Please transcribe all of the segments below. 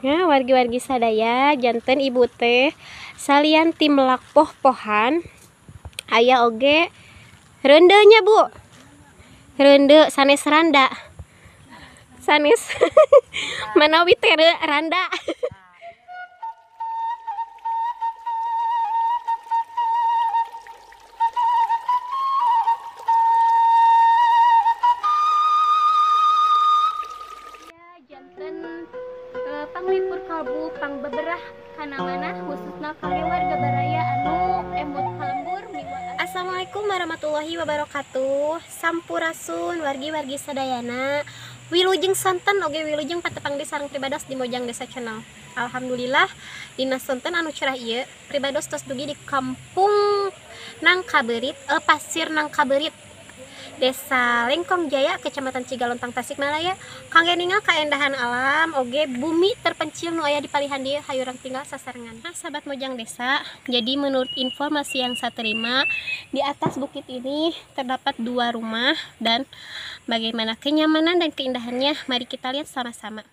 Ya, wargi-wargi sadaya janten ibu teh salian tim lak poh-pohan aya oge rendenya Bu. Rende sanes randa. Sanes manawi teh randa. Janten panglipur kalbu pang beberah kana mana khususna kangge warga baraya anu emut kalembur Assalamualaikum warahmatullahi wabarakatuh. Sampurasun wargi-wargi sadayana. Wilujeng santen oge wilujeng patepang di sareng pribados di Mojang Desa Channel. Alhamdulillah dina santen anu cerah ieu pribados tos dugi di kampung Nangkaberit, Pasir Nangkaberit, Desa Lengkong Jaya, Kecamatan Cigalontang, Tasikmalaya. Kangge ningal kaendahan alam oge bumi terpencil nu aya di palihan dieu hayurang tinggal sasarengan. Nah, sahabat Mojang Desa, jadi menurut informasi yang saya terima, di atas bukit ini terdapat 2 rumah dan bagaimana kenyamanan dan keindahannya mari kita lihat sama-sama.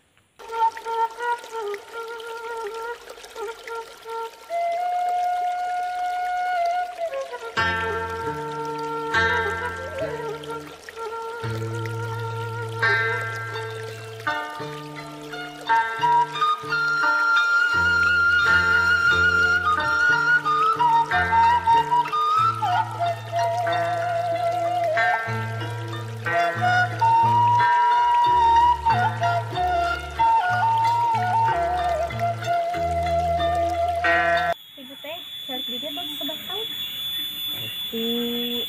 Ibu teh balik di dia tuh seberapa tahun? Di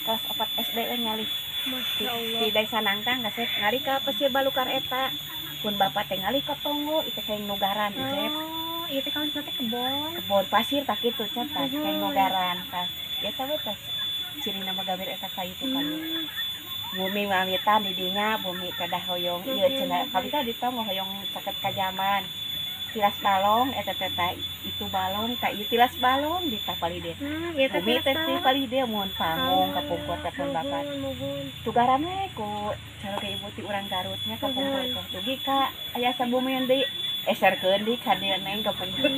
kelas 4 SD nyali Masya Allah. di Desa Nangkang gasep ngali ka Pasir Balukar eta pun bapak teh ngali ka Tonggo itu kayak nugaran cep Oh, iya teh kalau teh kebon. kebon pasir tak kitu cep kayak nugaran pas eta we pas ciri nama gambar eta ka itu kan bumi mamitan di dinya bumi kedah hoyong ieu cenah kami teh di Tonggo hoyong caket ka zaman tilas balong eta teh itu balong ka ieu tilas balong di tapali deh Iya teh bumi teh ti pali deh mun panggung ka pungkur teh pun bakat tugaran we ku cara ke ibu ti urang Garutnya ka pungkur teh dugi ka aya sabumian deui eserkeun di ka dieu neng ka pungkur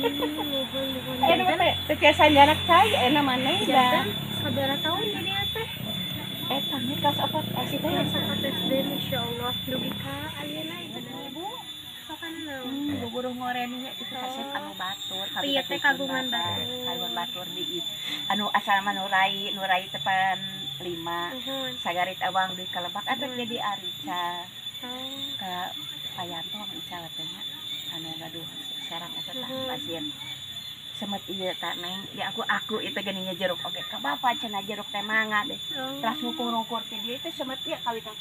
aya teh teh tiasa jarak cai ena maneh da sabaraha tahun jadi teh? eta nya kelas 4 SD teh Sakat SD masyaallah dugi ka ayeuna itu ibu sokan naon? buruh ngorenya itu kasep anu batur Iya teh kagungan batur. kagungan batur di anu asal mah nurai tepan 5 sagarit awang di Kalebak ada jadi Arica ke Payanto Arica katanya anu gaduh sarang eta tah pasien semet ieu tah neng ya aku itu geuning jeruk oge ka bapak cenah jeruk teh mangga deh terus ngukur-ngukur ti dieu teh semet ieu kali teh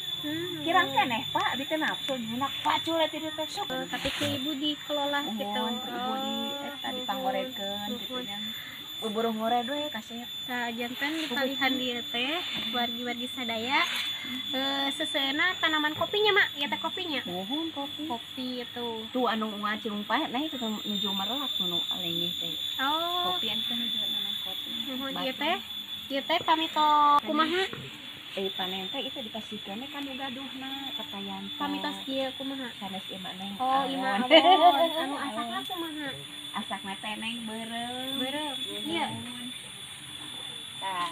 kirang keneh Pak di teh nafsu nyenak pacul ti dieu teh sok tapi ke ibu dikelola gitu ibu di eta dipanggorekeun kitu nya buruh ngore we kasep nah janten di palihan dieu teh wargi-wargi sadaya seseuna tanaman kopinya mak ya teh kopinya mohon kopi itu tuh anu unga cilumpah nah itu nuju merelat nu alengih teh oh kopi anu nuju nanam kopi ieu teh pamito kumaha panen teh itu dikasihkeun kan gaduhna katayan pamitos ieu kumaha sanes ieu mah neng oh ima awon anu asakna kumaha asakna teh neng beureum iya tah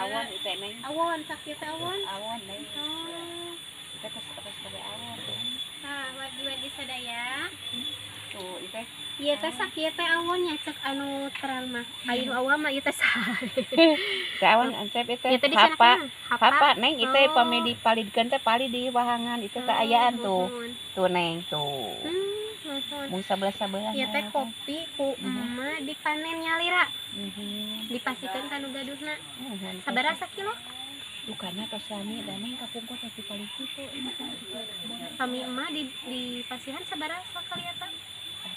awon itu neng awon sakit awon neng oh kita terus pada awon nah wargi-wargi sadaya tuh itu ieu teh sakieu teh awonnya cek anu terang mah anu awal mah ieu teh teh awon ansep itu hapa neng itu pamedi palidkeun teh pali di wahangan itu teh ayaan tuh neng tuh mun sabelah-sabelah ieu teh kopi ku emak dipanen nyalira dipasikeun ka nu gaduhna sabaraha sakilo bukannya tos lami dan neng kapungkur teh pali kitu kami emak di pasihan sabaraha sakali eta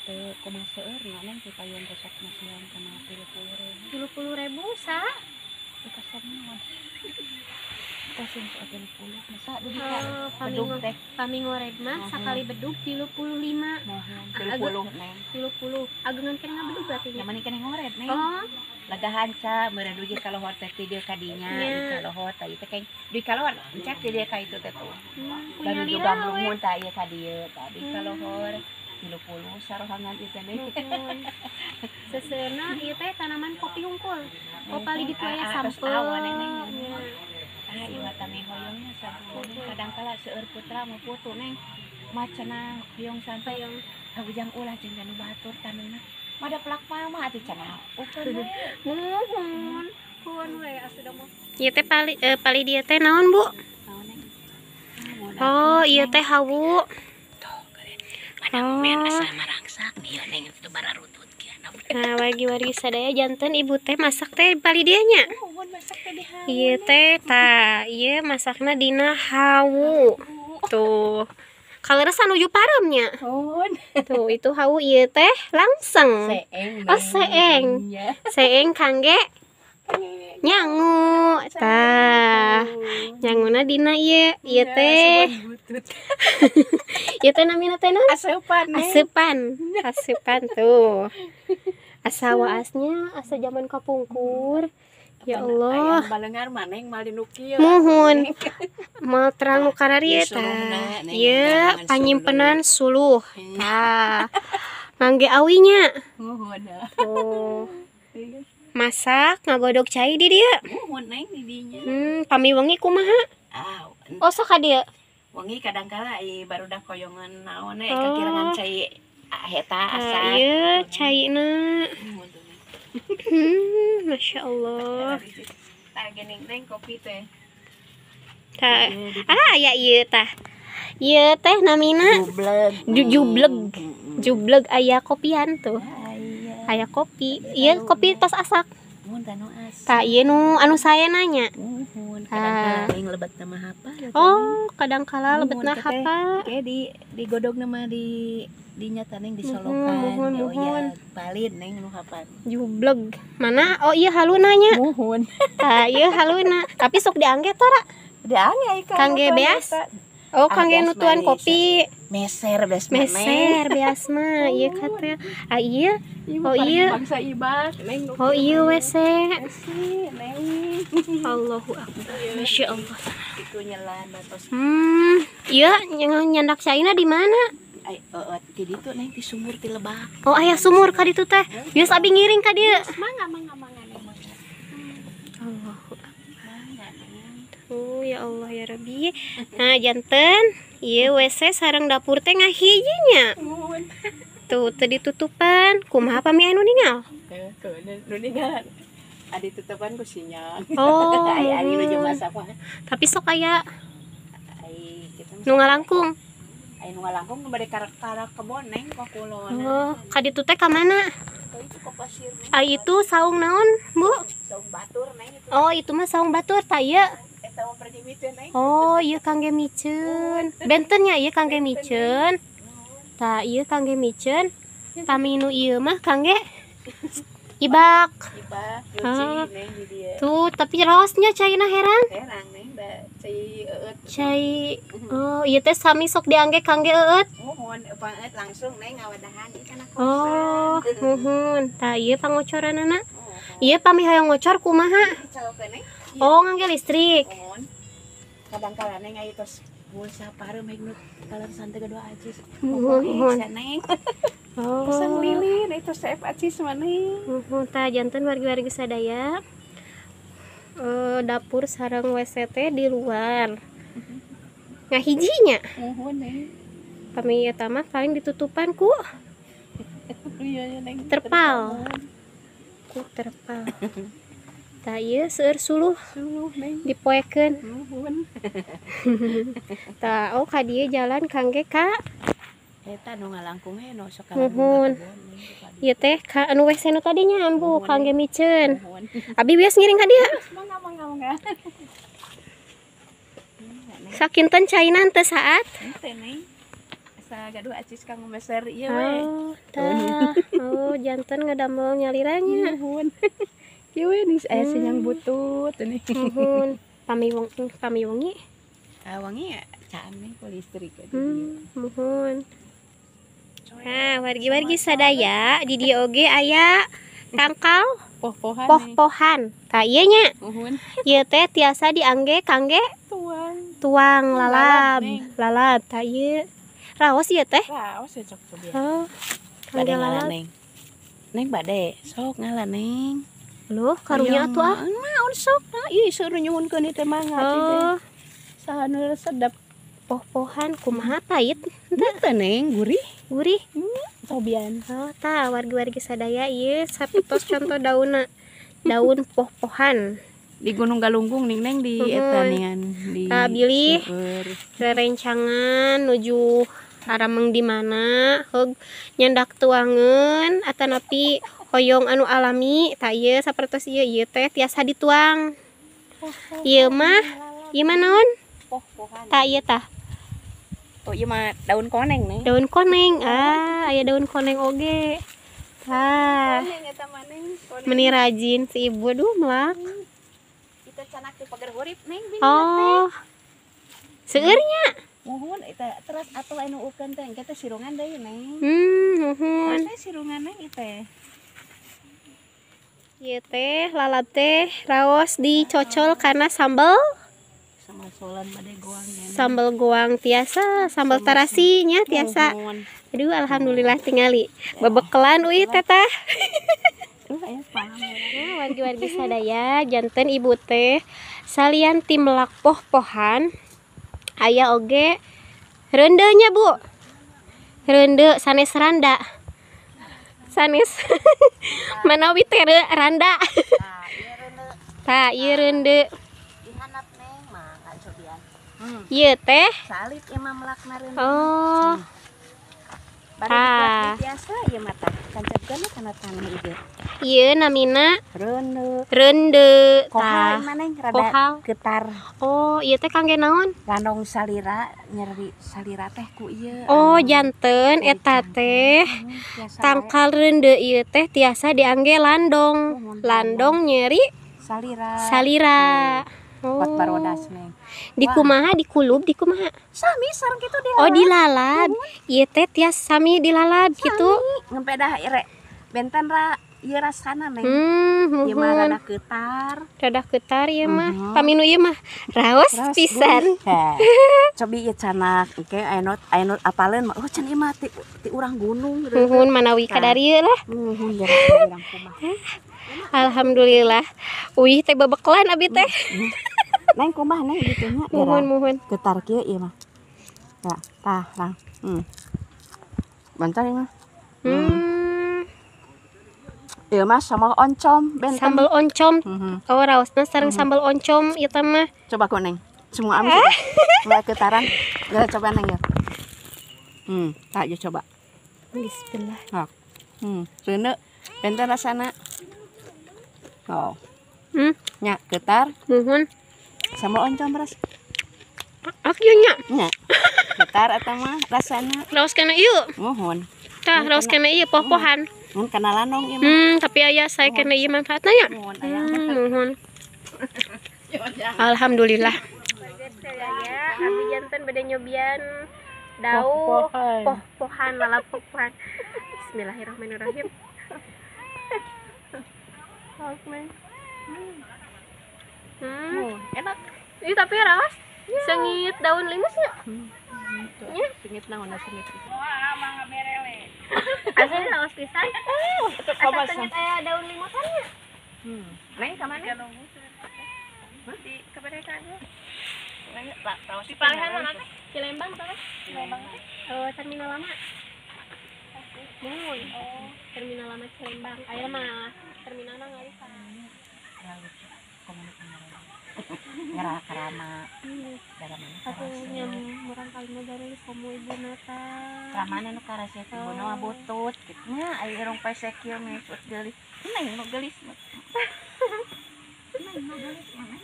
teh kumaha seueur neng ti payun resep masihan kana 30.000 sa kasar mah kasih 30 masa dugi bedug teh kami ngoreg mah sakali bedug 35 neng 30 ageungan keneh bedug berarti nya mani keneh ngoret neng oh lagahan ca meureun dugi kalohor teh ti dieu kadinya di kalohor tah ieu teh kayak di kalohor encak ti dieu ka itu teh tuh baru juga mun tah ieu ka dieu tah di kalohor 30 sarohangan itu nih. Seseuna ieu teh tanaman kopi hungkul. Kopali ditu aya sampel. Ieu tami hoyongnya sabun. Kadang-kala seueur putra mau putu neng. Macana hoyong santai yang kabujang ulah jeung anu batur taneuna. Mada pelak mah atuh cenah. Nuhun. Kun we asuda mah. Ieu teh pali dia teh naon, Bu? Oh, ieu teh hawu. Mana asal marangsak ieu neng itu bararutut kieu. Nah, wargi-wargi sadaya janten ibu teh masak teh pali dieu nya. Ieu teh ieu masakna dina hawu. Tuh. Kaleresan nuju paremnya. Tuh, itu hawu ieu teh langseng. Seeng. Seeng kangge nyangu. Nyanguna dina ieu teh. Ieu teh namina teh naon? Aseupan tuh. Asa waasnya asa zaman kapungkur. Ya Allah. Balengar maneng malinu kieu. Muhun. Mal terang nu karari tah. Ieu panyimpenan suluh. Tah. Mangge awinya. Muhun. Tuh. Masak ngagodog cai di dieu. Muhun neng di dinya. Pamiwengi kumaha? Oh, sok ka dieu. Wengi kadangkala barudak koyongan naon kakirangan cai heta asa. Ieu caina. Masya Allah. Tah geuning neng kopi teh. Tah. Ya ieu tah. Ieu teh namina Jubleg aya kopian tuh. Aya kopi. Ieu kopi tos asak. Mun tanu asak. Tah ieu nu anu saya nanya. Kadang-kala yang lebetna mah hapa. Oh, kadang-kala lebetna hapa. Kayak digodogna mah dinya taneng disolokan. Ya palid neng nu hapan. Jubleg. Mana? Oh iya haluna nya. Muhun. Tah ieu haluna. Tapi sok diangge tora. Diangge Kangge beas. Oh, kangge nutuan kopi. Meser beas mah. Ieu kata. Ieu. Oh iya. Bangsa ibad neng. Oh iya WC. Neng. Allahu akbar. Masya Allah. Itu nyelan batos. Iya nyandak caina di mana? Di ditu neng di sumur ti lebak. Oh aya sumur ka ditu teh. Bias abi ngiring ka dieu. Mangga neng. Allahu akbar. Oh ya Allah ya Rabbi. Nah janten, ieu WC sareng dapur teh ngahijinya. Tuh ditutupan. Kumaha pami anu ningal? Nu ningal. Adi tutupan ku sinyal. Oh. Ai nuju masak mah. Tapi sok aya nu ngalangkung. Ai nu ngalangkung nu bade karak kebon neng ka kulon. Oh, ka ditu teh ka mana? Itu ka pasir. Itu saung naon, Bu? Saung batur neng itu. Oh, itu mah saung batur tah ieu. Eta mah pergi miceun neng. Oh, ieu kangge miceun. Bentennya ieu kangge miceun. Tah ieu kangge miceun. Tami nu ieu mah kangge ibak. Nyuci neng di dieu. Tuh, tapi raosnya caina herang. Herang neng da cai eueut. Cai. Oh, ieu teh sami sok diangge kangge eueut. Muhun eueut langsung neng ngawadahan ieu kana kosan. Oh, muhun. Tah ieu pangocoranana. Ieu pami hoyong ngocor kumaha? Calokeun neng. Oh, ngangge listrik. Muhun. Kadang-kala neng aya tos pulsa parem meg nu kalar santai kedua acis. Muhun. Neng. Oh. Pesan lilin itu saep acis maneh. Tah janten wargi-wargi sadaya. Dapur sareng WC teh di luar. Ngahijinya. Muhun neng. Pami eta mah paling ditutupan ku Iya neng. terpal. Ku terpal. Tah ieu seueur suluh neng. dipoekeun. Muhun. Tah ka dieu jalan kangge ka Eta nu ngalangkung no sok muhun. Ieu teh ka anu WC nu tadinya ambu kangge miceun. Abi bias ngiring ka dieu. Mangga. Sakinten caina teu saat. Teh neng. Asa gaduh acis kang meser ieu we. Oh, janten ngadamel nyaliranya. Muhun. Ieu we nih aya sinyang butut nih. Muhun. Pamiwengi. Wangi ya caan nih ku listrik Muhun. Nah, wargi-wargi sadaya di dieu oge aya tangkal poh-pohan. Tah ieu nya. Muhun. Ieu teh tiasa diangge kangge tuang lalab. Tah ieu Raos ieu teh. Raos cocok tuh biar. Oh. Bade Panggil ngalah lalat. Neng. Neng bade, sok ngalah Neng. Loh, karunya atuh ah. Naon sok nah, ieu suruh nyuwunkeun ieu teh mangga Oh, saha nu sedep. poh-pohan kumaha pait? Teu Neng, gurih. Gurih. Cobian. Oh, tah wargi-wargi sadaya ieu sapitos contoh daunna. Daun poh-pohan. Di Gunung Galunggung Neng di eta ningan di Tah bilih seueur. rerencangan nuju arameng di mana heug nyandak tuangeun atanapi hoyong anu alami tah ieu sapertos ieu teh tiasa dituang. Ieu mah naon? Poh-pohan. Tah ieu tah Oh ieu mah daun koneng Neng. daun koneng. Ah, aya daun koneng oge. Tah, Koneng eta mah Neng. Koneng. meni rajin si ibu aduh melak. Kita canak di pagar urip Neng bini Oh. Seueurnya. mohon eta terus atuh anu ukeun teh engke teh sirungan deui Neng. Nuhun. Terus sirungan Neng ieu teh. Ieu teh lalap teh raos dicocol karena sambal Sama solan bade goang ya. sambal goang tiasa, sambal tarasinya tiasa. Mohon. Aduh alhamdulillah tingali bebekelan uih teteh. Aya paham. Nah, wargi-wargi sadaya janten ibu teh salian timlak poh-pohan aya oge reundenya Bu. Reunde sanes randa. Sanes manawi teh randa. Nah, ieu reuneu Tah ieu reunde. dihanap Neng mangga cobian. Ieu teh Salit ieu mah melakna reuneu. oh Bari Ah. biasa ieu mah tah kancapkeun kana tanah ieu. ieu namina Reuneu. reunde Kohal tah. ieu mah Neng Kohal. rada getar. Oh, ieu teh kangge naon? Landong salira nyeri salira teh ku ieu. Oh, janten eta teh tangkal reunde ieu teh tiasa diangge landong. Landong nyeri salira. salira. Pot Oh. barodas Neng. Di kumaha dikulub di kumaha? Sami sareng kitu dia. Oh, dilalab. Ieu teh tiasa sami dilalab kitu. Ngempe dah re benten ra ieu rasana Neng. Ieu mah Muhun. rada ketar. Rada ketar ieu mah. Mhm. Paminu ieu mah raos pisan. Cobi ieu canak engke aya nu apaleun mah oh can ieu mah ti urang gunung. Muhun manawi kadari ieu lah. Muhun jadi urang kumaha. Alhamdulillah. Wih teh bebekelan abi teh. Neng kumaha Neng ditu nya. Muhun. Ketar kieu ieu mah. Ya, tah lang. Bentar ieu mah. Ieu mah sambal oncom benten. Sambal oncom. Mhm. Oh raosna sareng sambal oncom ieu teh mah. Coba ku Neng. Semua amis coba. Mulai ketaran. Ya coba Neng ya. Tak aja coba. Bismillah. Hak. Reuneu benten rasana. Oh. Nya ketar Muhun. sambal oncom ras. Akhirnya Nya. Ketar eta mah rasana. raos kana ieu. Mohon. Tah raos kana ieu poh-pohan. Mun kana landong ieu mah. Tapi aya sae kana ieu manfaatna nya. Mohon aya. Muhun. Alhamdulillah. Ya, abi janten bade nyobian daun poh-pohan lalap poh-pohan. Bismillahirrahmanirrahim. Enak. Ini tapi raos. Sengit daun limus ya. Sengit naon sengit. Asli raos pisan. Asa Sengit aya daun limusannya. Neng ka mana? Di kemerdekaan ya. Di Di Palehan mana teh? Cilembang teh. Cilembang teh. Oh, terminal lama. Mohon. Oh, terminal lama Cilembang. Aya mah terminalna ngalisan. Ngara karama. Dalam mana? Aku yang murang kali negara li komo ibu nata. Ramana nu karasya teh ibu mah butut kitu nya aya irung pesek ieu mah sut geulis. Neng nu geulis mah. Neng nu geulis mah.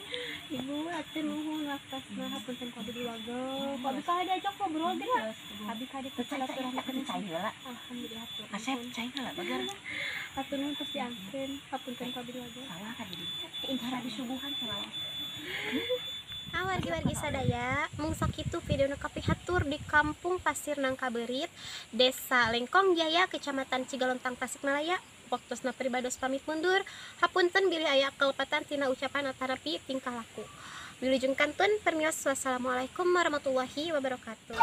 Ibu atuh nuhun waktasna hapunten ku abdi diwagel. Ku abdi ka diajak ngobrol ge lah. Abdi ka dicelaturahmi kana Cai heula. alhamdulillah. Asep cai heula bagar. Atuh nuhun terus diangkeun hapunten ku abdi diwagel. Salah ka di. Ingkara disuguhan salah. Wargi-wargi sadaya mung sakitu videona kapihatur di Kampung Pasir Nangkaberit, Desa Lengkong Jaya, Kecamatan Cigalontang, Tasikmalaya. Waktosna peribados pamit mundur. Hapunten bilih aya kelepatan tina ucapan atarapi tingkah laku. Wilujeng kantun permios wassalamualaikum warahmatullahi wabarakatuh.